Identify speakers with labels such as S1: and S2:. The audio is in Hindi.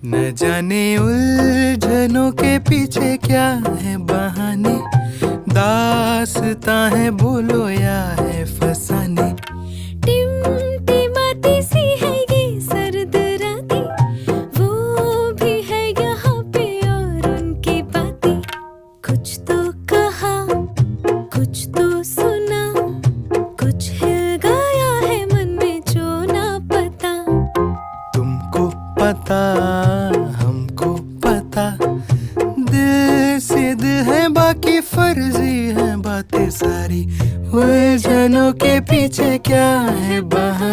S1: न जाने उलझनों के पीछे क्या है बहाने, दास्तां है बोलो या है फसाने।
S2: टिमटिमाती सी है ये सर्द रातें, वो भी है यहाँ पे और उनकी बातें। कुछ तो कहा, कुछ तो सुना, कुछ हिल गया है मन में जो ना पता।
S1: तुमको पता हमको पता, दिल से दिल है बाकी फर्जी है बातें सारी। उलझनों के पीछे क्या